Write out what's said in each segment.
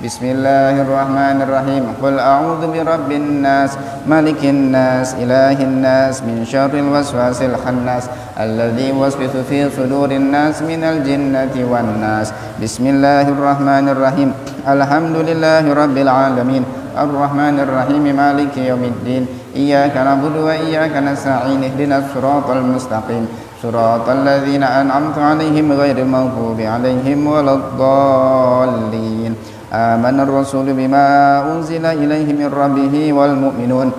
Bismillahirrahmanirrahim. Qul a'udzu birabbin nas, malikin nas, ilahin nas, min syarril waswasil khannas, alladzi yuwaswisu fi sudurin nas minal jinnati wan nas. Bismillahirrahmanirrahim. Alhamdulillahi rabbil alamin. Ar-Rahmanir Rahim, Maliki yaumiddin. Iyyaka na'budu wa iyyaka nasta'in. Ihdinas siratal mustaqim. Siratal ladzina an'amta 'alaihim ghairil maghdubi 'alaihim waladdallin. Amana ar-rasulu bima unzila ilaihi min rabbih wal mu'minun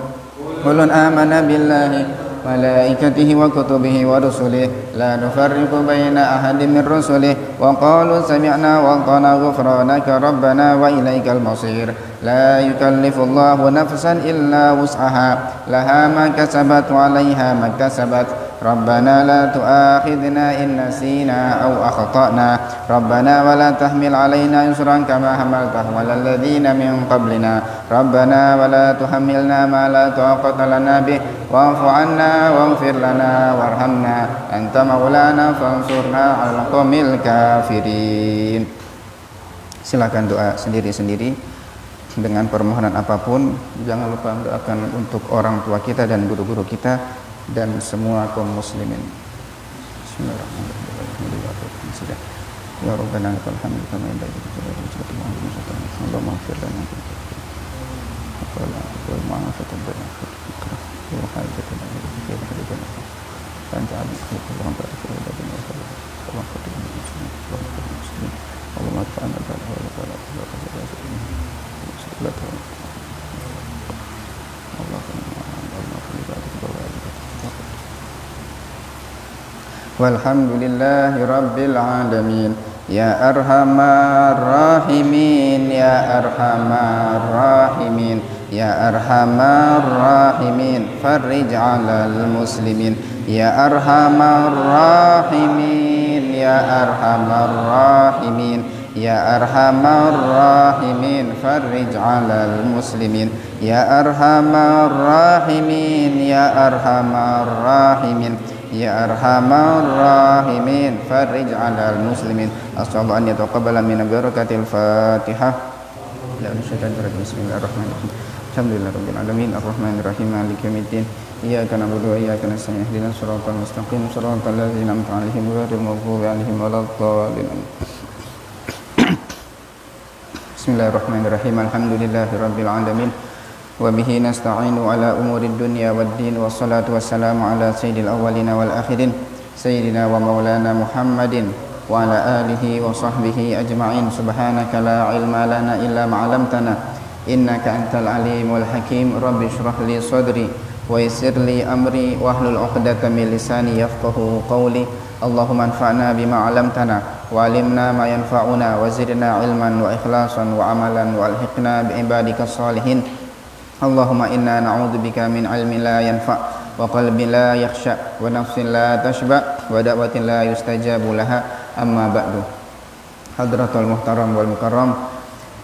kullun amana billahi malaikatihi wa kutubihi wa rusulihi la nufarriqu baina ahadin min rusulihi wa qalu sami'na wa ata'na ghufranaka rabbana wa ilaikal masir. La yukallifullahu nafsan illa wus'aha laha ma kasabat wa 'alaiha ma kasabat. Rabbana la tu'akhidna in nasina aw akhtana. Rabbana wa la tahmil 'alaina isran kama hamaltahu 'alal ladzina min qablina. Rabbana wa la tuhammilna ma la taqata lana bih wa'fu 'anna waghfir lana warhamna anta maulana fansurna 'alal qaumil kafirin. Silakan doa sendiri-sendiri dengan permohonan apapun. Jangan lupa mendoakan untuk orang tua kita dan guru-guru kita dan semua kaum muslimin. Bismillahirrahmanirrahim. Ya Rabbana lakal hamdu kama yanbaghi li jalali wajhika wa li jalali Allahumma ighfir lana wal ma'afatan bana wa hajatana fi hadana anta alim Allahumma barik lana wa lana wa qaddim muslimin Allahumma ta'ala walhamdulillahi rabbil alamin. Ya arhamar rahimin, ya arhamar rahimin, ya arhamar rahimin, farrij 'alal muslimin. Ya arhamar rahimin, ya arhamar rahimin, ya arhamar rahimin, farrij 'alal muslimin. Ya arhamar rahimin, ya arhamar rahimin, ya arhamar rahimin, farrij 'alal muslimin. Asallu an yataqabbala min barakatil Fatihah. Bismillahirrahmanirrahim. Alhamdulillahirabbil alamin, arrahmanir rahim, maliki yaumiddin. Iyyaka na'budu wa iyyaka nasta'in. Ihdinas siratal mustaqim, siratal ladzina an'amta 'alaihim ghairil maghdubi 'alaihim waladdallin. Bismillahirrahmanirrahim. Alhamdulillahirabbil alamin. Wa bihi nasta'inu ala umurid dunya waddin, wassalatu wassalamu ala sayyidil awwalina wal akhirin sayyidina wa maulana Muhammadin wa ala alihi wa sahbihi ajma'in. Subhanaka la ilma lana illa ma 'allamtana innaka antal alimul hakim. Rabbi shrah li sadri wa yassir li amri wahlul 'uqdatam min lisani yafqahu qawli. Allahumma anfa'na bima 'allamtana wa 'allimna ma yanfa'una wa zidna ilman wa ikhlasan wa amalan wa alhiqna bi ibadikas salihin. Allahumma inna na'udzubika min ilmin la yanfa' wa qalbin la yakhsha wa nafsin la tashba' wa da'watin la yustajabu laha. Amma ba'du. Hadratul muhtaram wal mukarram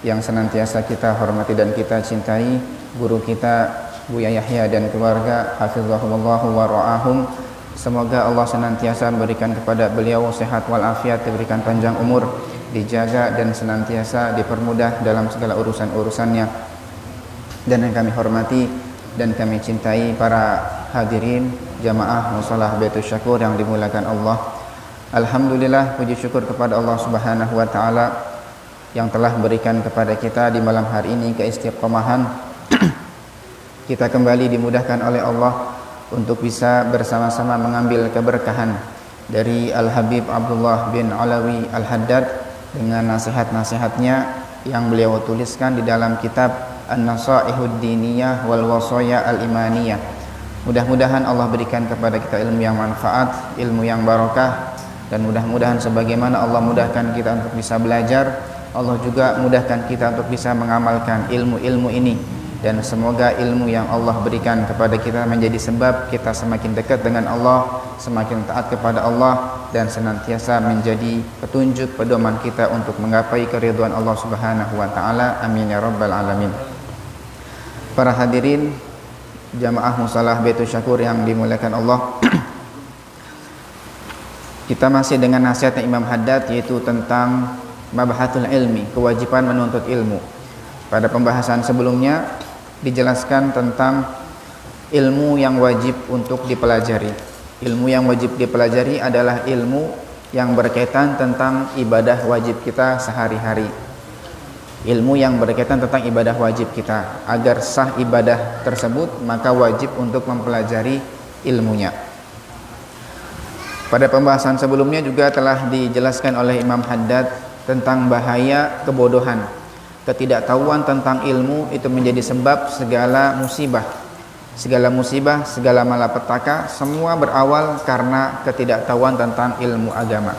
yang senantiasa kita hormati dan kita cintai, guru kita Buya Yahya dan keluarga, hafizahumullah wa ra'ahum. Semoga Allah senantiasa memberikan kepada beliau sehat walafiat, diberikan panjang umur, dijaga dan senantiasa dipermudah dalam segala urusan-urusannya. Dan yang kami hormati dan kami cintai para hadirin jamaah Mushalah Baitus Syakur yang dimuliakan Allah. Alhamdulillah, puji syukur kepada Allah Subhanahu wa taala yang telah berikan kepada kita di malam hari ini keistiqomahan. Kita kembali dimudahkan oleh Allah untuk bisa bersama-sama mengambil keberkahan dari Al-Habib Abdullah bin Alawi Al-Haddad dengan nasihat-nasihatnya yang beliau tuliskan di dalam kitab An-Nasaihud Diniyah wal Wasaya Al-Imaniyah. Mudah-mudahan Allah berikan kepada kita ilmu yang manfaat, ilmu yang barokah, dan mudah-mudahan sebagaimana Allah mudahkan kita untuk bisa belajar, Allah juga mudahkan kita untuk bisa mengamalkan ilmu-ilmu ini. Dan semoga ilmu yang Allah berikan kepada kita menjadi sebab kita semakin dekat dengan Allah, semakin taat kepada Allah, dan senantiasa menjadi petunjuk pedoman kita untuk menggapai keridhaan Allah Subhanahu wa taala. Amin ya rabbal alamin. Para hadirin jamaah Mushalah Baitus Syakur yang dimuliakan Allah, kita masih dengan nasihatnya Imam Haddad, yaitu tentang mabhatul ilmi, kewajiban menuntut ilmu. Pada pembahasan sebelumnya dijelaskan tentang ilmu yang wajib untuk dipelajari. Ilmu yang wajib dipelajari adalah ilmu yang berkaitan tentang ibadah wajib kita sehari-hari. Ilmu yang berkaitan tentang ibadah wajib kita. Agar sah ibadah tersebut, maka wajib untuk mempelajari ilmunya. Pada pembahasan sebelumnya juga telah dijelaskan oleh Imam Haddad tentang bahaya kebodohan. Ketidaktahuan tentang ilmu itu menjadi sebab segala musibah. Segala musibah, segala malapetaka, semua berawal karena ketidaktahuan tentang ilmu agama.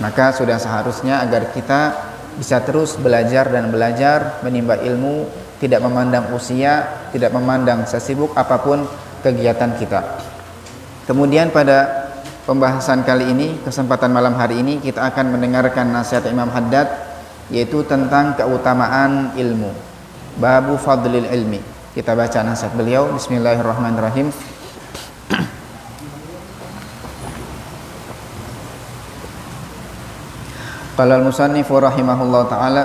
Maka sudah seharusnya agar kita bisa terus belajar dan belajar, menimba ilmu, tidak memandang usia, tidak memandang sesibuk apapun kegiatan kita. Kemudian pada pembahasan kali ini, kesempatan malam hari ini, kita akan mendengarkan nasihat Imam Haddad, yaitu tentang keutamaan ilmu. Babu fadlil ilmi. Kita baca nasihat beliau. Bismillahirrahmanirrahim. Qala al-musannif rahimahullah ta'ala,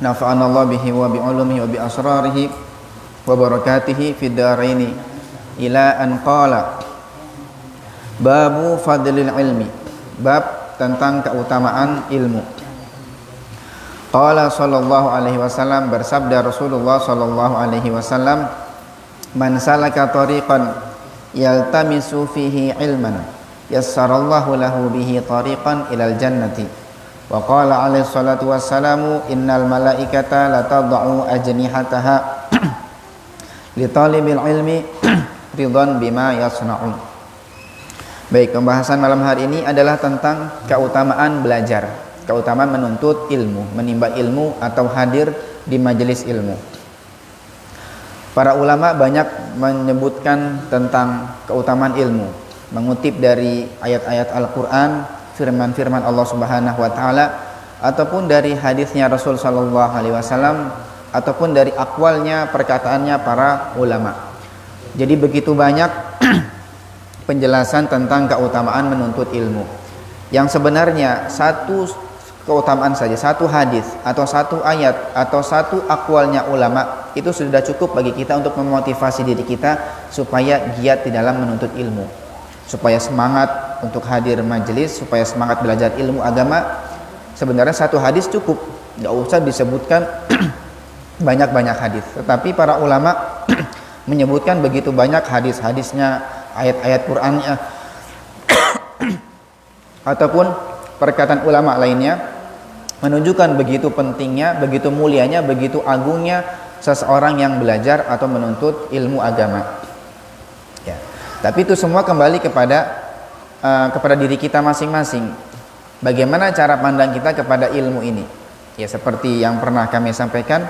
nafa'ana Allah bihi wa bi ulumihi wa bi asrarihi wa barakatihi fid dharaini, ila an qala babu fadlil ilmi, bab tentang keutamaan ilmu. Qala sallallahu alaihi wasallam, bersabda Rasulullah sallallahu alaihi wasallam, man salaka tariqan yaltamisu fihi ilman yassarallahu lahu bihi tariqan ilal jannati. Wa qala alaihi salatu wassalamu, innal malaikata la tad'u ajnihataha li talibil ilmi ridwan bima yasna'un. Baik, pembahasan malam hari ini adalah tentang keutamaan belajar, keutamaan menuntut ilmu, menimba ilmu atau hadir di majelis ilmu. Para ulama banyak menyebutkan tentang keutamaan ilmu, mengutip dari ayat-ayat Al-Quran, firman-firman Allah Subhanahu wa Ta'ala, ataupun dari hadisnya Rasul Sallallahu Alaihi Wasallam, ataupun dari akwalnya, perkataannya para ulama. Jadi begitu banyak penjelasan tentang keutamaan menuntut ilmu, yang sebenarnya satu keutamaan saja, satu hadis atau satu ayat atau satu akwalnya ulama itu sudah cukup bagi kita untuk memotivasi diri kita supaya giat di dalam menuntut ilmu, supaya semangat untuk hadir majelis, supaya semangat belajar ilmu agama. Sebenarnya satu hadis cukup, nggak usah disebutkan banyak-banyak hadis. Tetapi para ulama menyebutkan begitu banyak hadis-hadisnya, ayat-ayat Qur'annya ataupun perkataan ulama lainnya, menunjukkan begitu pentingnya, begitu mulianya, begitu agungnya seseorang yang belajar atau menuntut ilmu agama. Ya. Tapi itu semua kembali kepada diri kita masing-masing. Bagaimana cara pandang kita kepada ilmu ini? Ya, seperti yang pernah kami sampaikan,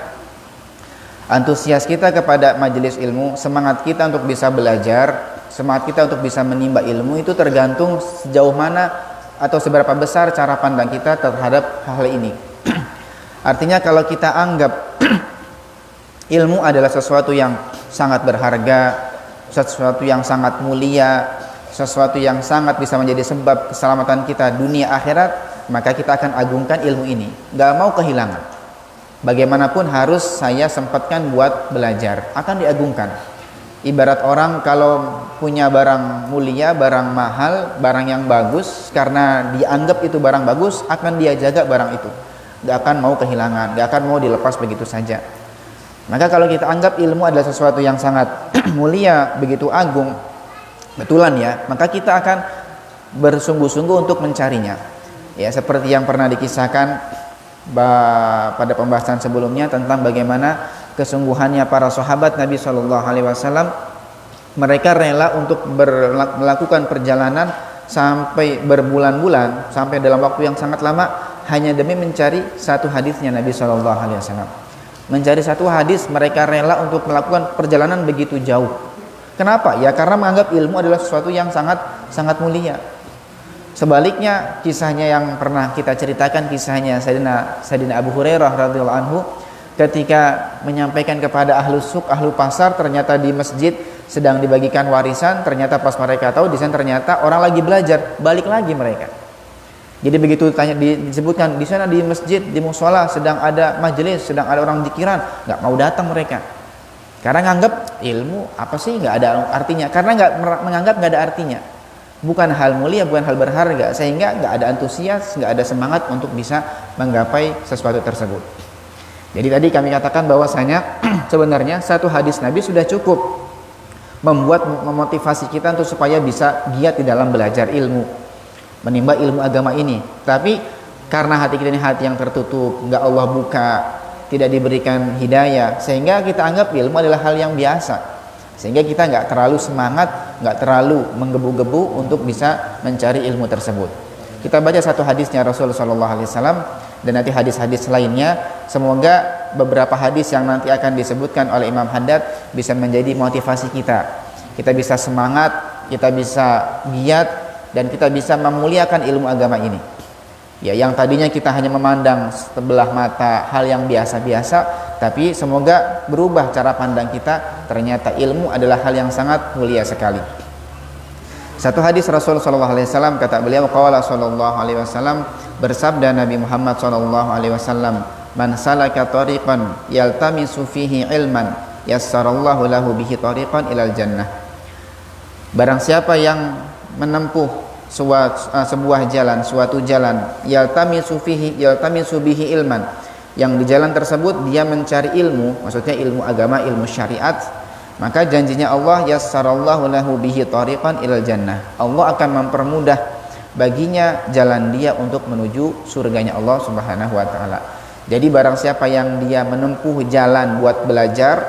antusias kita kepada majelis ilmu, semangat kita untuk bisa belajar, semangat kita untuk bisa menimba ilmu itu tergantung sejauh mana atau seberapa besar cara pandang kita terhadap hal ini. Artinya kalau kita anggap ilmu adalah sesuatu yang sangat berharga, sesuatu yang sangat mulia, sesuatu yang sangat bisa menjadi sebab keselamatan kita dunia akhirat, maka kita akan agungkan ilmu ini, gak mau kehilangan. Bagaimanapun harus saya sempatkan buat belajar, akan diagungkan. Ibarat orang kalau punya barang mulia, barang mahal, barang yang bagus, karena dianggap itu barang bagus, akan dia jaga barang itu, gak akan mau kehilangan, gak akan mau dilepas begitu saja. Maka kalau kita anggap ilmu adalah sesuatu yang sangat mulia, begitu agung, betulan ya, maka kita akan bersungguh-sungguh untuk mencarinya. Ya, seperti yang pernah dikisahkan pada pembahasan sebelumnya tentang bagaimana kesungguhannya para sahabat Nabi Shallallahu Alaihi Wasallam. Mereka rela untuk melakukan perjalanan sampai berbulan-bulan, sampai dalam waktu yang sangat lama, hanya demi mencari satu hadisnya Nabi Shallallahu Alaihi Wasallam. Mencari satu hadis, mereka rela untuk melakukan perjalanan begitu jauh. Kenapa? Ya karena menganggap ilmu adalah sesuatu yang sangat mulia. Sebaliknya, kisahnya yang pernah kita ceritakan, kisahnya Sayyidina Abu Hurairah radhiyallahu anhu, ketika menyampaikan kepada ahlu suk, ahlu pasar, ternyata di masjid sedang dibagikan warisan, ternyata pas mereka tahu di sana ternyata orang lagi belajar, balik lagi mereka. Jadi begitu disebutkan di sana di masjid, di musola sedang ada majelis, sedang ada orang zikiran, nggak mau datang mereka. Karena nganggap ilmu apa sih, nggak ada artinya. Karena menganggap nggak ada artinya. Bukan hal mulia, bukan hal berharga, sehingga nggak ada antusias, nggak ada semangat untuk bisa menggapai sesuatu tersebut. Jadi tadi kami katakan bahwasanya sebenarnya satu hadis Nabi sudah cukup memotivasi kita untuk supaya bisa giat di dalam belajar ilmu, menimba ilmu agama ini. Tapi karena hati kita ini hati yang tertutup, nggak Allah buka, tidak diberikan hidayah, sehingga kita anggap ilmu adalah hal yang biasa, sehingga kita nggak terlalu semangat, nggak terlalu menggebu-gebu untuk bisa mencari ilmu tersebut. Kita baca satu hadisnya Rasulullah SAW dan nanti hadis-hadis lainnya. Semoga beberapa hadis yang nanti akan disebutkan oleh Imam Haddad bisa menjadi motivasi kita. Kita bisa semangat, kita bisa giat, dan kita bisa memuliakan ilmu agama ini. Ya, yang tadinya kita hanya memandang sebelah mata hal yang biasa-biasa, tapi semoga berubah cara pandang kita. Ternyata ilmu adalah hal yang sangat mulia sekali. Satu hadis Rasulullah SAW, kata beliau, qala sallallahu alaihi wasallam, bersabda Nabi Muhammad sallallahu alaihi wasallam, man salaka tariqan yaltamisu fihi ilman yassarallahu lahu bihi tariqan ilal jannah. Barang siapa yang menempuh sebuah jalan, suatu jalan, yaltamisu bihi ilman, yang di jalan tersebut dia mencari ilmu, maksudnya ilmu agama, ilmu syariat, maka janjinya Allah, yassarallahu lahu bihi tariqan ilal jannah, Allah akan mempermudah baginya jalan dia untuk menuju surganya Allah Subhanahu wa taala. Jadi barang siapa yang dia menempuh jalan buat belajar,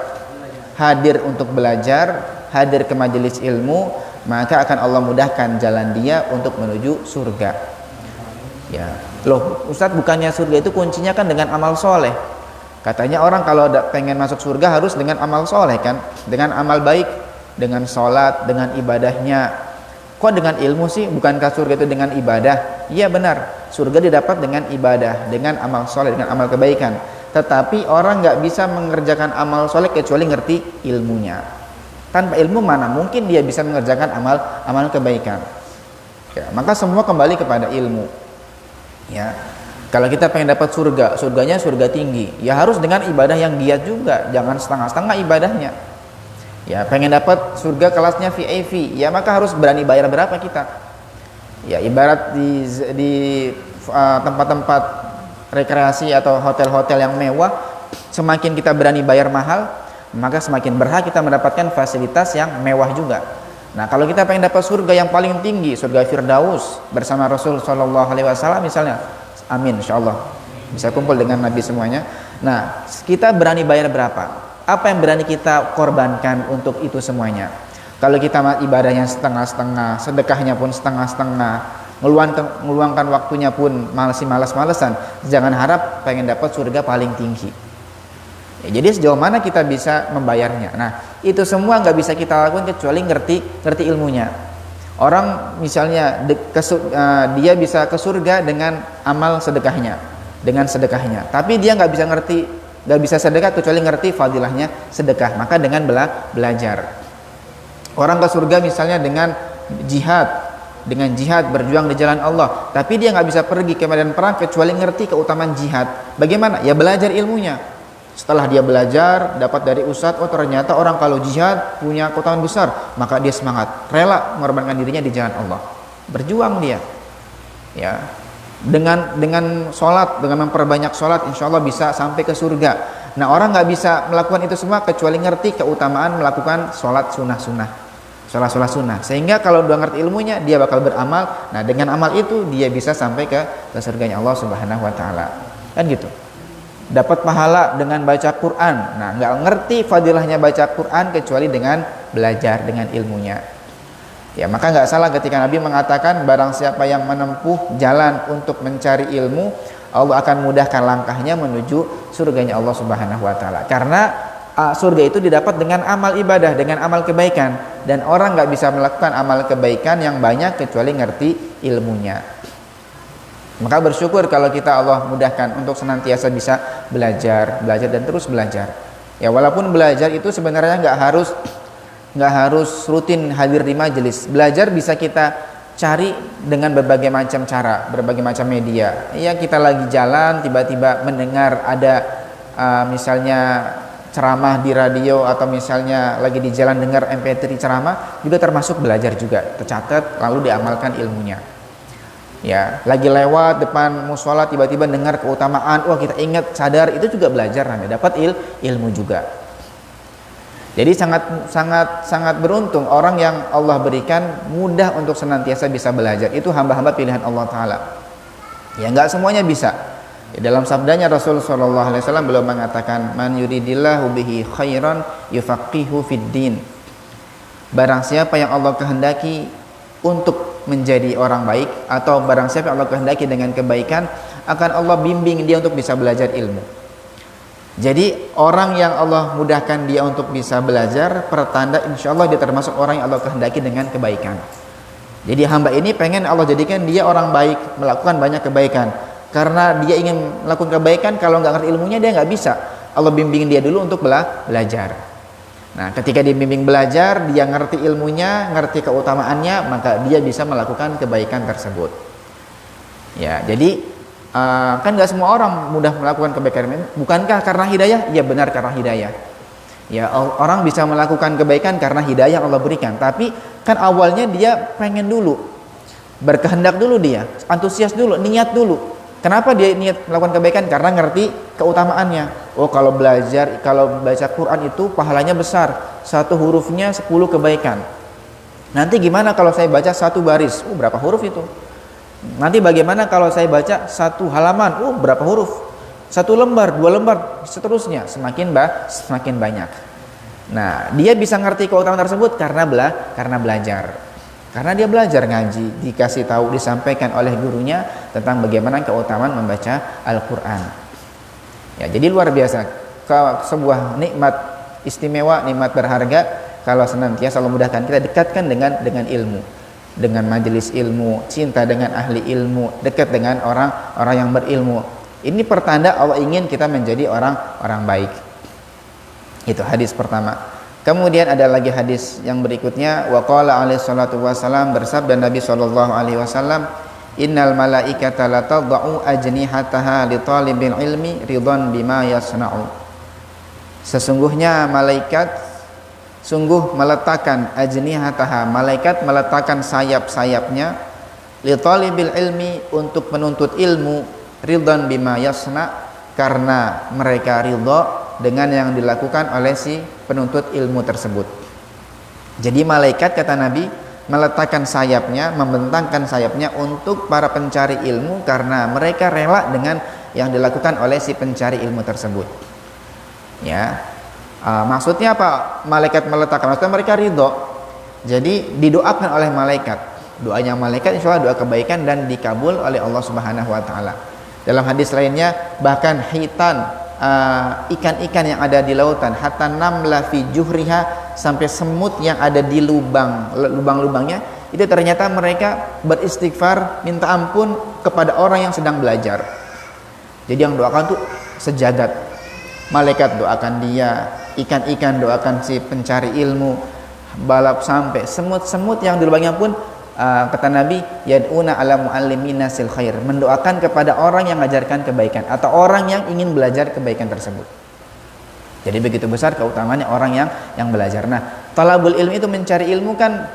hadir untuk belajar, hadir ke majelis ilmu, maka akan Allah mudahkan jalan dia untuk menuju surga. Ya, loh Ustadz, bukannya surga itu kuncinya kan dengan amal soleh? Katanya orang kalau pengen masuk surga harus dengan amal soleh kan, dengan amal baik, dengan sholat, dengan ibadahnya. Kok dengan ilmu sih? Bukankah surga itu dengan ibadah? Iya benar, surga didapat dengan ibadah, dengan amal soleh, dengan amal kebaikan. Tetapi orang nggak bisa mengerjakan amal soleh kecuali ngerti ilmunya. Tanpa ilmu mana mungkin dia bisa mengerjakan amal kebaikan. Ya, maka semua kembali kepada ilmu. Ya, kalau kita pengen dapat surga, surganya surga tinggi, ya harus dengan ibadah yang giat juga, jangan setengah-setengah ibadahnya. Ya, pengen dapat surga kelasnya VIP, ya maka harus berani bayar berapa kita. Ya, ibarat di tempat-tempat rekreasi atau hotel-hotel yang mewah, semakin kita berani bayar mahal, maka semakin berhak kita mendapatkan fasilitas yang mewah juga. Nah, kalau kita pengen dapat surga yang paling tinggi, surga Firdaus bersama Rasul Shallallahu Alaihi Wasallam misalnya, amin, insyaallah bisa kumpul dengan Nabi semuanya. Nah, kita berani bayar berapa? Apa yang berani kita korbankan untuk itu semuanya? Kalau kita ibadahnya setengah-setengah, sedekahnya pun setengah-setengah, meluangkan waktunya pun malas-malesan, jangan harap pengen dapat surga paling tinggi. Ya, jadi sejauh mana kita bisa membayarnya. Nah, itu semua nggak bisa kita lakukan kecuali ngerti ilmunya. Orang misalnya dia bisa ke surga dengan amal sedekahnya, tapi dia nggak bisa sedekah kecuali ngerti fadilahnya sedekah. Maka dengan belajar. Orang ke surga misalnya dengan jihad berjuang di jalan Allah, tapi dia nggak bisa pergi ke medan perang kecuali ngerti keutamaan jihad. Bagaimana? Ya belajar ilmunya. Setelah dia belajar, dapat dari ustadz, oh ternyata orang kalau jihad punya keutamaan besar, maka dia semangat, rela mengorbankan dirinya di jalan Allah. Berjuang dia. Ya. Dengan sholat, dengan memperbanyak sholat, insya Allah bisa sampai ke surga. Nah, orang nggak bisa melakukan itu semua kecuali ngerti keutamaan melakukan sholat sunnah. Sholat sunnah. Sehingga kalau udah ngerti ilmunya, dia bakal beramal. Nah, dengan amal itu dia bisa sampai ke surganya Allah Subhanahu wa taala. Kan gitu. Dapat pahala dengan baca Quran. Nah, nggak ngerti fadilahnya baca Quran kecuali dengan belajar, dengan ilmunya. Ya, maka nggak salah ketika Nabi mengatakan barang siapa yang menempuh jalan untuk mencari ilmu, Allah akan mudahkan langkahnya menuju surganya Allah Subhanahu wa taala. Karena surga itu didapat dengan amal ibadah, dengan amal kebaikan, dan orang nggak bisa melakukan amal kebaikan yang banyak kecuali ngerti ilmunya. Maka bersyukur kalau kita Allah mudahkan untuk senantiasa bisa belajar dan terus belajar. Ya, walaupun belajar itu sebenarnya nggak harus rutin hadir di majelis. Belajar bisa kita cari dengan berbagai macam cara, berbagai macam media. Ya kita lagi jalan tiba-tiba mendengar ada misalnya ceramah di radio, atau misalnya lagi di jalan dengar MP3 ceramah, juga termasuk belajar juga, tercatat lalu diamalkan ilmunya. Ya, lagi lewat depan musola tiba-tiba dengar keutamaan, wah kita ingat, sadar, itu juga belajar, namanya dapat ilmu juga. Jadi sangat beruntung orang yang Allah berikan mudah untuk senantiasa bisa belajar. Itu hamba-hamba pilihan Allah Ta'ala. Ya nggak semuanya bisa. Ya, dalam sabdanya Rasul Shallallahu Alaihi Wasallam beliau mengatakan, man yuridillahu bihi khairan yufaqihu fid din. Barang siapa yang Allah kehendaki untuk menjadi orang baik, atau barang siapa yang Allah kehendaki dengan kebaikan, akan Allah bimbing dia untuk bisa belajar ilmu. Jadi orang yang Allah mudahkan dia untuk bisa belajar, pertanda insya Allah dia termasuk orang yang Allah kehendaki dengan kebaikan. Jadi hamba ini pengen Allah jadikan dia orang baik, melakukan banyak kebaikan. Karena dia ingin melakukan kebaikan, kalau nggak ngerti ilmunya dia nggak bisa. Allah bimbing dia dulu untuk belajar. Nah, ketika dibimbing belajar, dia ngerti ilmunya, ngerti keutamaannya, maka dia bisa melakukan kebaikan tersebut. Ya, jadi kan nggak semua orang mudah melakukan kebaikan. Bukankah karena hidayah? Ya benar, karena hidayah. Ya, orang bisa melakukan kebaikan karena hidayah Allah berikan. Tapi kan awalnya dia pengen dulu, berkehendak dulu, dia antusias dulu, niat dulu. Kenapa dia niat melakukan kebaikan? Karena ngerti keutamaannya. Oh, kalau baca Quran itu pahalanya besar, satu hurufnya 10 kebaikan. Nanti gimana kalau saya baca satu baris? Berapa huruf itu? Nanti bagaimana kalau saya baca satu halaman? Berapa huruf? Satu lembar, 2 lembar, seterusnya, semakin banyak. Nah, dia bisa ngerti keutamaan tersebut karena belajar. Karena dia belajar ngaji, dikasih tahu, disampaikan oleh gurunya tentang bagaimana keutamaan membaca Al-Quran. Ya, jadi luar biasa, sebuah nikmat istimewa, nikmat berharga kalau senantiasa Allah mudahkan kita dekatkan dengan ilmu, dengan majelis ilmu, cinta dengan ahli ilmu, dekat dengan orang-orang yang berilmu. Ini pertanda Allah ingin kita menjadi orang baik. Itu hadis pertama. Kemudian ada lagi hadis yang berikutnya, wa qala alaihi salatu wasalam, bersabda Nabi sallallahu alaihi wasallam, innal malaikata la tad'u ajnihataha li talibil ilmi ridwan bima yasna'u. Sesungguhnya malaikat sungguh meletakkan ajnihataha, malaikat meletakkan sayap-sayapnya li talibil ilmi, untuk menuntut ilmu, ridwan bima yasna', karena mereka ridha dengan yang dilakukan oleh si penuntut ilmu tersebut. Jadi malaikat, kata Nabi, meletakkan sayapnya, membentangkan sayapnya untuk para pencari ilmu, karena mereka rela dengan yang dilakukan oleh si pencari ilmu tersebut. Ya, maksudnya apa? Malaikat meletakkan, maksudnya mereka ridho. Jadi didoakan oleh malaikat. Doanya malaikat insya Allah doa kebaikan dan dikabul oleh Allah Subhanahu Wa Taala. Dalam hadis lainnya, bahkan hitan, ikan-ikan yang ada di lautan, hatta namla fi juhriha, sampai semut yang ada di lubang-lubangnya, itu ternyata mereka beristighfar, minta ampun kepada orang yang sedang belajar. Jadi yang doakan tuh sejagat. Malaikat doakan dia, ikan-ikan doakan si pencari ilmu, balap sampai semut-semut yang di lubangnya pun, kata Nabi, yad'una ala muallimina sil khair, mendoakan kepada orang yang mengajarkan kebaikan atau orang yang ingin belajar kebaikan tersebut. Jadi begitu besar keutamaannya orang yang belajar. Nah, talabul ilmi itu mencari ilmu kan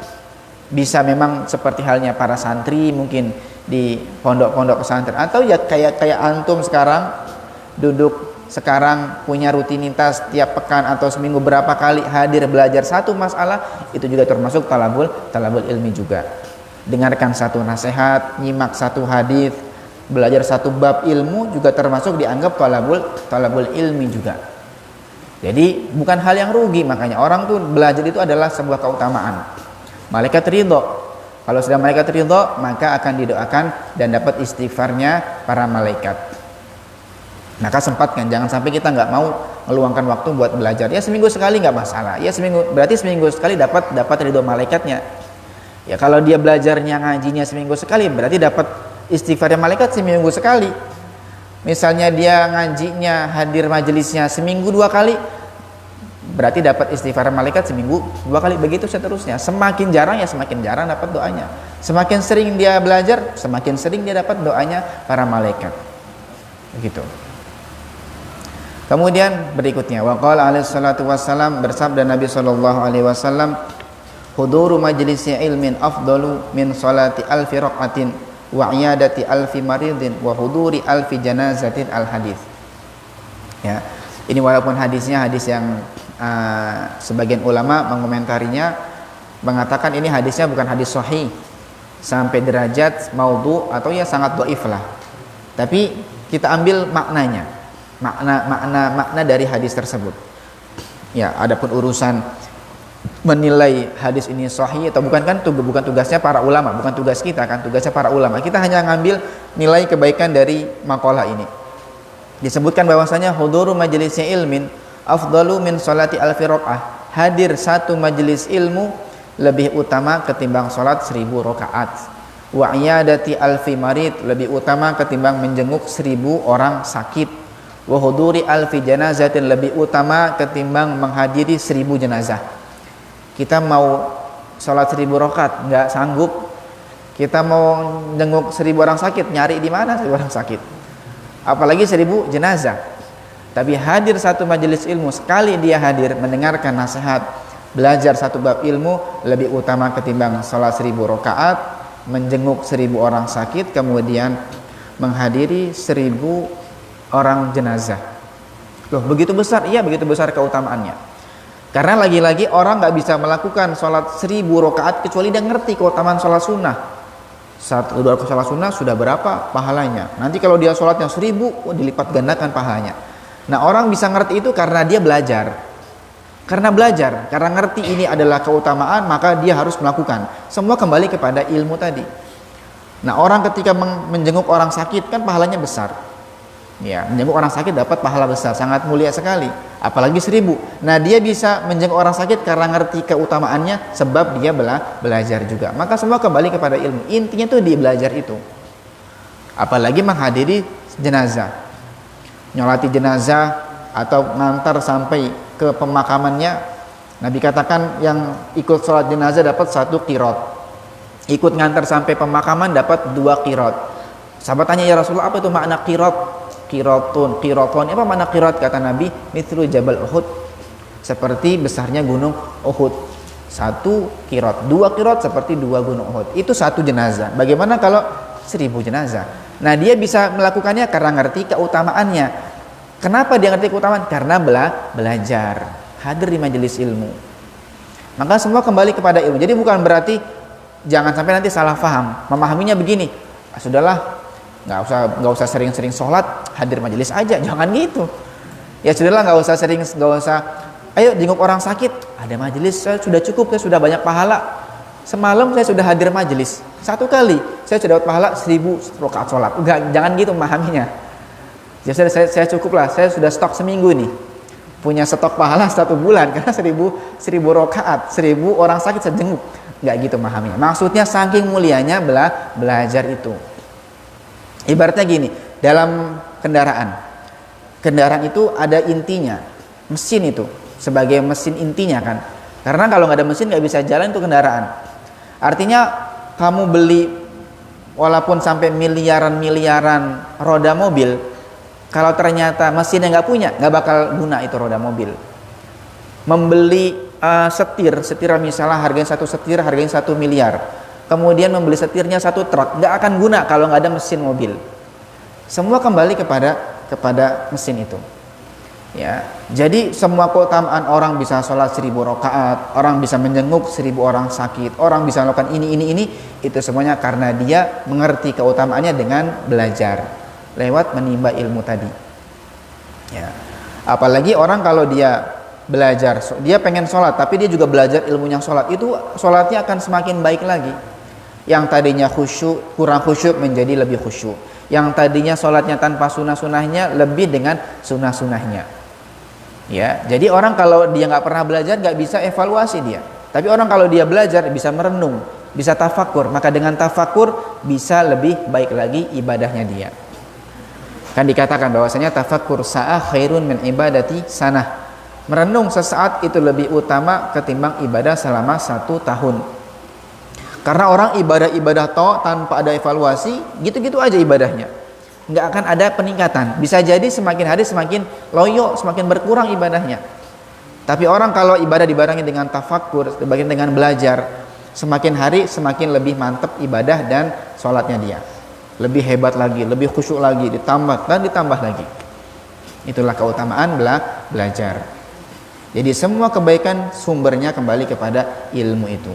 bisa memang seperti halnya para santri mungkin di pondok-pondok pesantren, atau ya kayak antum sekarang duduk sekarang punya rutinitas tiap pekan atau seminggu berapa kali hadir belajar satu masalah, itu juga termasuk talabul ilmi juga. Dengarkan satu nasihat, nyimak satu hadis, belajar satu bab ilmu juga termasuk dianggap talabul ilmi juga. Jadi bukan hal yang rugi, makanya orang tuh belajar itu adalah sebuah keutamaan. Malaikat ridho. Kalau sudah malaikat ridho, maka akan didoakan dan dapat istighfarnya para malaikat. Maka sempatkan, jangan sampai kita nggak mau meluangkan waktu buat belajar. Ya seminggu sekali nggak masalah. Ya berarti seminggu sekali dapat ridho malaikatnya. Ya kalau dia belajarnya ngajinya seminggu sekali, berarti dapat istighfarnya malaikat seminggu sekali. Misalnya dia ngajinya hadir majelisnya seminggu 2 kali, Berarti dapat istighfar malaikat seminggu 2 kali, begitu seterusnya. Semakin jarang ya semakin jarang dapat doanya. Semakin sering dia belajar, semakin sering dia dapat doanya para malaikat. Begitu. Kemudian berikutnya, waqala alaihi salatu wassalam, bersabda Nabi sallallahu alaihi wasallam, huduru majlisi ilmin afdalu min salati alfi raqatin wa iyadati alfi maridin wa huduri alfi janazatin al hadis. Ya. Ini walaupun hadisnya hadis yang sebagian ulama mengomentarinya mengatakan ini hadisnya bukan hadis sahih sampai derajat maudhu atau ya sangat dhaif lah. Tapi kita ambil maknanya. Makna dari hadis tersebut. Ya, adapun urusan menilai hadis ini sahih atau bukan kan bukan tugasnya para ulama, bukan tugas kita kan, tugasnya para ulama. Kita hanya ngambil nilai kebaikan dari makalah ini. Disebutkan bahwasanya huduru majlisnya ilmin afdalu min salati alfi raq'ah. Hadir satu majelis ilmu lebih utama ketimbang salat 1000 rakaat. Wa iyadati alfi marid, lebih utama ketimbang menjenguk 1000 orang sakit. Wa huduri alfi janazatin, lebih utama ketimbang menghadiri 1000 jenazah. Kita mau salat 1000 rakaat enggak sanggup. Kita mau jenguk 1000 orang sakit, nyari di mana 1000 orang sakit? Apalagi 1000 jenazah. Tapi hadir satu majelis ilmu, sekali dia hadir mendengarkan nasihat, belajar satu bab ilmu, lebih utama ketimbang salat 1000 rakaat, menjenguk 1000 orang sakit, kemudian menghadiri 1000 orang jenazah. Loh, begitu besar? Iya, begitu besar keutamaannya. Karena lagi-lagi orang nggak bisa melakukan salat 1000 rakaat kecuali dia ngerti keutamaan salat sunnah. Saat udah salat sunnah sudah berapa pahalanya? Nanti kalau dia salatnya 1000, dilipat gandakan pahalanya. Nah, orang bisa ngerti itu karena dia belajar. Karena belajar, karena ngerti ini adalah keutamaan, maka dia harus melakukan. Semua kembali kepada ilmu tadi. Nah, orang ketika menjenguk orang sakit kan pahalanya besar. Ya, menjenguk orang sakit dapat pahala besar, sangat mulia sekali. Apalagi 1000. Nah, dia bisa menjenguk orang sakit karena ngerti keutamaannya, sebab dia belajar juga. Maka semua kembali kepada ilmu. Intinya tuh di belajar itu. Apalagi menghadiri jenazah. Nyolati jenazah atau ngantar sampai ke pemakamannya. Nabi katakan yang ikut sholat jenazah dapat 1 qirot, ikut ngantar sampai pemakaman dapat 2 qirot. Sahabat tanya, ya Rasulullah, apa itu makna qirot? Qirotun, apa makna qirot? Kata Nabi, mithlu jabal Uhud, seperti besarnya gunung Uhud. 1 qirot, 2 qirot seperti 2 gunung Uhud. Itu 1 jenazah. Bagaimana kalau 1000 jenazah? Nah, dia bisa melakukannya karena ngerti keutamaannya. Kenapa dia ngerti keutamaan? Karena belajar, hadir di majelis ilmu. Maka semua kembali kepada ilmu. Jadi bukan berarti jangan sampai nanti salah paham. Memahaminya begini, sudahlah, nggak usah sering-sering sholat, hadir majelis aja. Jangan gitu. Ya sudahlah, nggak usah. Ayo jenguk orang sakit, ada majelis, saya sudah cukup, saya sudah banyak pahala. Semalam saya sudah hadir majelis 1 kali, saya sudah dapat pahala 1000 rakaat sholat. Enggak, jangan gitu memahaminya. Ya saya cukup lah, saya sudah stok seminggu nih, punya stok pahala 1 bulan karena 1000 rakaat, 1000 orang sakit saya jenguk. Enggak gitu memahaminya. Maksudnya saking mulianya belajar itu. Ibaratnya gini, dalam kendaraan itu ada intinya, mesin itu sebagai mesin intinya kan. Karena kalau nggak ada mesin nggak bisa jalan itu kendaraan. Artinya kamu beli walaupun sampai miliaran roda mobil, kalau ternyata mesinnya nggak punya, nggak bakal guna itu roda mobil. Membeli setir misalnya harganya 1 setir harganya 1 miliar, kemudian membeli setirnya 1 truk, nggak akan guna kalau nggak ada mesin mobil. Semua kembali kepada mesin itu. Ya, jadi semua keutamaan orang bisa sholat 1000 rakaat, orang bisa menjenguk 1000 orang sakit, orang bisa melakukan ini, itu semuanya karena dia mengerti keutamaannya dengan belajar lewat menimba ilmu tadi. Ya, apalagi orang kalau dia belajar, dia pengen sholat tapi dia juga belajar ilmunya sholat, itu sholatnya akan semakin baik lagi. Yang tadinya kurang khusyuk menjadi lebih khusyuk. Yang tadinya sholatnya tanpa sunnah-sunnahnya lebih dengan sunnah-sunnahnya. Ya, jadi orang kalau dia nggak pernah belajar nggak bisa evaluasi dia. Tapi orang kalau dia belajar bisa merenung, bisa tafakur. Maka dengan tafakur bisa lebih baik lagi ibadahnya dia. Kan dikatakan bahwasanya tafakur sa'ah khairun min ibadati sanah. Merenung sesaat itu lebih utama ketimbang ibadah selama 1 tahun. Karena orang ibadah tanpa ada evaluasi, gitu-gitu aja ibadahnya, nggak akan ada peningkatan. Bisa jadi semakin hari semakin loyo, semakin berkurang ibadahnya. Tapi orang kalau ibadah dibarengi dengan tafakkur, dibarengi dengan belajar, semakin hari semakin lebih mantap ibadah dan sholatnya dia, lebih hebat lagi, lebih khusyuk lagi, ditambah lagi. Itulah keutamaan belajar. Jadi semua kebaikan sumbernya kembali kepada ilmu itu.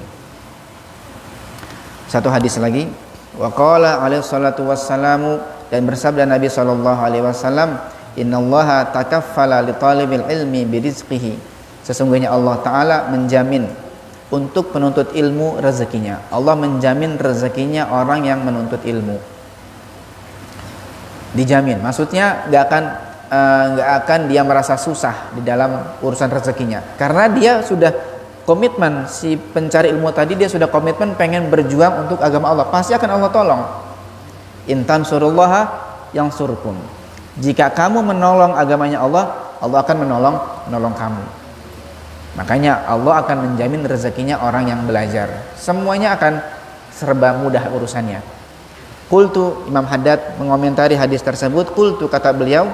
Satu hadis lagi, wa qala alaihi salatu wassalamu, dan bersabda Nabi sallallahu alaihi wasallam, innallaha takaffala li talibil ilmi birizqihi. Sesungguhnya Allah taala menjamin untuk penuntut ilmu rezekinya. Allah menjamin rezekinya orang yang menuntut ilmu. Dijamin, maksudnya nggak akan dia merasa susah di dalam urusan rezekinya, karena dia sudah komitmen. Si pencari ilmu tadi dia sudah komitmen pengen berjuang untuk agama Allah, pasti akan Allah tolong. Intan surullaha yang surkum. Jika kamu menolong agamanya Allah, Allah akan menolong kamu. Makanya Allah akan menjamin rezekinya orang yang belajar. Semuanya akan serba mudah urusannya. Qultu, Imam Haddad mengomentari hadis tersebut, qultu, kata beliau,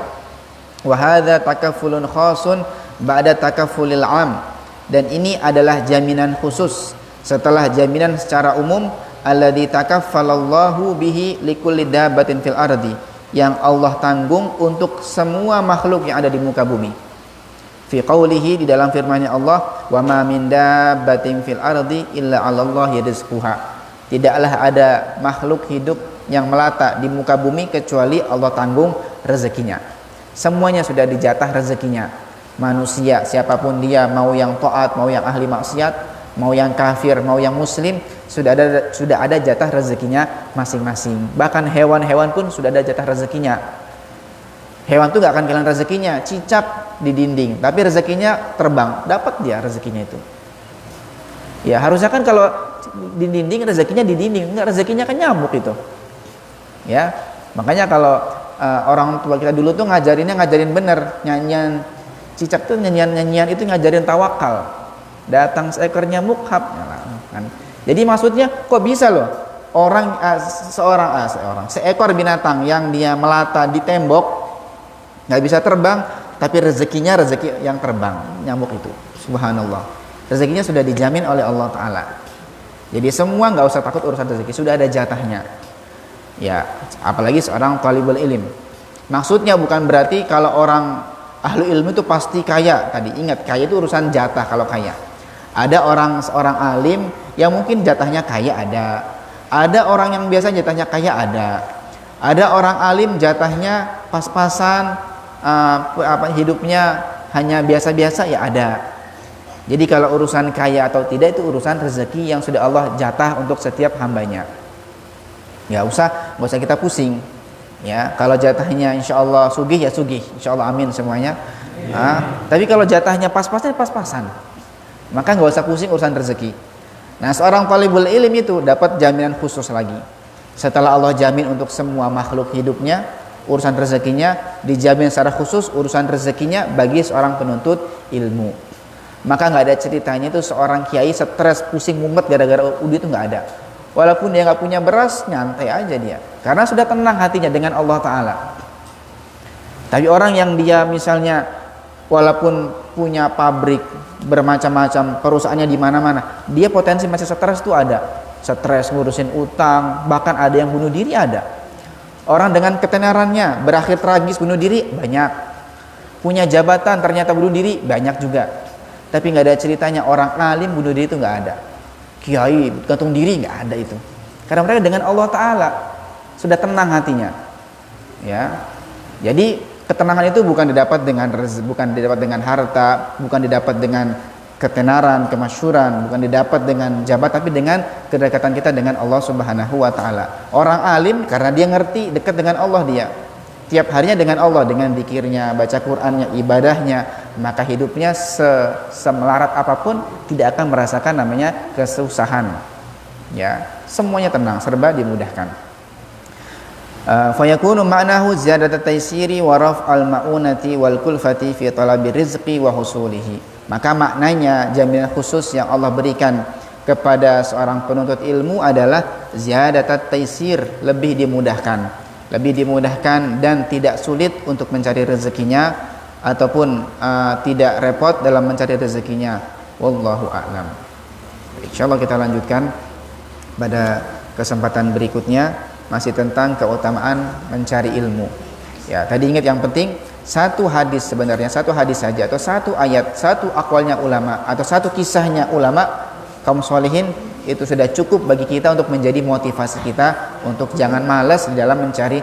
wa hadza takaffulun khasun ba'da takaffulil 'am, dan ini adalah jaminan khusus setelah jaminan secara umum, alladzi takaffalallahu bihi likulli dabbatin fil ardi, yang Allah tanggung untuk semua makhluk yang ada di muka bumi. Fi qaulihi, di dalam firman-Nya Allah, wa ma min dabbatin fil ardi illa 'alallahi rizquha. Tidaklah ada makhluk hidup yang melata di muka bumi kecuali Allah tanggung rezekinya. Semuanya sudah dijatah rezekinya. Manusia siapapun dia, mau yang taat, mau yang ahli maksiat, mau yang kafir, mau yang muslim, sudah ada jatah rezekinya masing-masing. Bahkan hewan-hewan pun sudah ada jatah rezekinya. Hewan tuh gak akan kehilangan rezekinya. Cicak di dinding, tapi rezekinya terbang, dapat dia rezekinya itu. Ya harusnya kan kalau di dinding rezekinya di dinding, enggak, rezekinya kan nyamuk itu. Ya, makanya kalau orang tua kita dulu tuh ngajarin bener, nyanyian cicak tuh, nyanyian itu ngajarin tawakal. Datang seekor nyamuk hap, kan. Jadi maksudnya kok bisa loh orang seekor binatang yang dia melata di tembok nggak bisa terbang, tapi rezeki yang terbang, nyamuk itu. Subhanallah, rezekinya sudah dijamin oleh Allah Ta'ala. Jadi semua nggak usah takut urusan rezeki, sudah ada jatahnya. Ya, apalagi seorang talibul ilm. Maksudnya bukan berarti kalau orang ahli ilmu itu pasti kaya. Tadi ingat, kaya itu urusan jatah. Kalau kaya, ada seorang alim yang mungkin jatahnya kaya, ada orang yang biasa jatahnya kaya, ada orang alim jatahnya pas-pasan, hidupnya hanya biasa-biasa, ya ada. Jadi kalau urusan kaya atau tidak itu urusan rezeki yang sudah Allah jatah untuk setiap hambanya. Nggak usah kita pusing. Ya, kalau jatahnya insya Allah sugih ya sugih, insya Allah, amin semuanya. Tapi kalau jatahnya pas-pasan, pas-pasan, maka nggak usah pusing urusan rezeki. Nah, seorang talibul ilm itu dapat jaminan khusus lagi. Setelah Allah jamin untuk semua makhluk hidupnya, urusan rezekinya dijamin secara khusus, urusan rezekinya bagi seorang penuntut ilmu. Maka nggak ada ceritanya itu seorang kiai stres, pusing, mumet gara-gara UD, itu nggak ada. Walaupun dia nggak punya beras, nyantai aja dia, karena sudah tenang hatinya dengan Allah Ta'ala. Tapi orang yang dia misalnya walaupun punya pabrik bermacam-macam, perusahaannya di mana-mana, dia potensi masih stres tuh ada. Stres ngurusin utang, bahkan ada yang bunuh diri ada. Orang dengan ketenarannya berakhir tragis bunuh diri banyak. Punya jabatan ternyata bunuh diri banyak juga. Tapi nggak ada ceritanya orang alim bunuh diri itu nggak ada. Kiai gantung diri nggak ada itu. Karena mereka dengan Allah Ta'ala sudah tenang hatinya. Ya, jadi ketenangan itu bukan didapat dengan harta, bukan didapat dengan ketenaran, kemasyhuran, bukan didapat dengan jabat, tapi dengan kedekatan kita dengan Allah Subhanahu wa Ta'ala. Orang alim karena dia ngerti dekat dengan Allah, dia tiap harinya dengan Allah, dengan zikirnya, baca Qur'annya, ibadahnya, maka hidupnya semelarat apapun tidak akan merasakan namanya kesusahan. Ya, semuanya tenang, serba dimudahkan. Fayakunu ma'nahu ziyadat at-taysiri wa raf'al ma'unati wal kulfati fi talabi rizqi wa husulihi. Maka maknanya jaminan khusus yang Allah berikan kepada seorang penuntut ilmu adalah ziyadat at-taysir, lebih dimudahkan dan tidak sulit untuk mencari rezekinya ataupun tidak repot dalam mencari rezekinya. Wallahu a'lam. Insyaallah kita lanjutkan pada kesempatan berikutnya, masih tentang keutamaan mencari ilmu. Ya, tadi ingat yang penting satu hadis, sebenarnya satu hadis saja atau satu ayat, satu aqwalnya ulama atau satu kisahnya ulama kaum sholihin itu sudah cukup bagi kita untuk menjadi motivasi kita untuk jangan malas di dalam mencari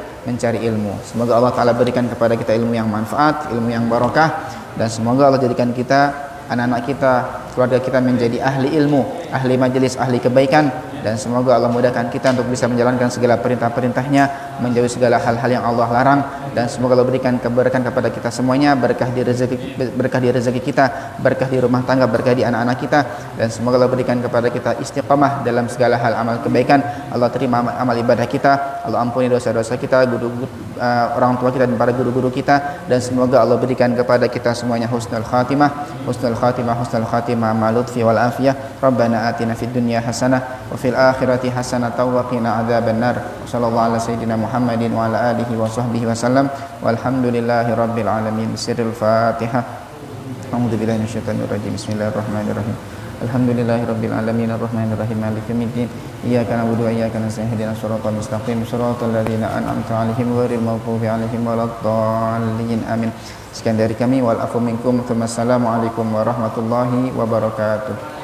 ilmu. Semoga Allah Ta'ala berikan kepada kita ilmu yang manfaat, ilmu yang barokah, dan semoga Allah jadikan kita, anak-anak kita, keluarga kita menjadi ahli ilmu, ahli majelis, ahli kebaikan, dan semoga Allah mudahkan kita untuk bisa menjalankan segala perintah-perintahnya, menjauhi segala hal-hal yang Allah larang, dan semoga Allah berikan keberkahan kepada kita semuanya, berkah di rezeki kita, berkah di rumah tangga, berkah di anak-anak kita, dan semoga Allah berikan kepada kita istiqamah dalam segala hal amal kebaikan. Allah terima amal ibadah kita, Allah ampuni dosa-dosa kita, orang tua kita dan para guru-guru kita, dan semoga Allah berikan kepada kita semuanya husnul khatimah ma lutfi wal afiyah. Rabbana atina fid dunya hasanah wa fil akhirati hasanatan wa qina adzabannar. Sallallahu ala sayyidina Muhammadin wa ala alihi wa sahbihi wasallam. Walhamdulillahi rabbil alamin. Sirrul Fatihah. A'udzu billahi minasyaitonir rajim. Bismillahirrahmanirrahim. Alhamdulillahi rabbil alamin arrahmanir rahim maliki yaumiddin. Iyyaka na'budu wa iyyaka nasta'in ihdinas siratal mustaqim siratal ladzina an'amta 'alaihim ghairil maghdubi 'alaihim waladdallin. Amin. Sekian dari kami, wal afu minkum. Wassalamualaikum warahmatullahi wabarakatuh.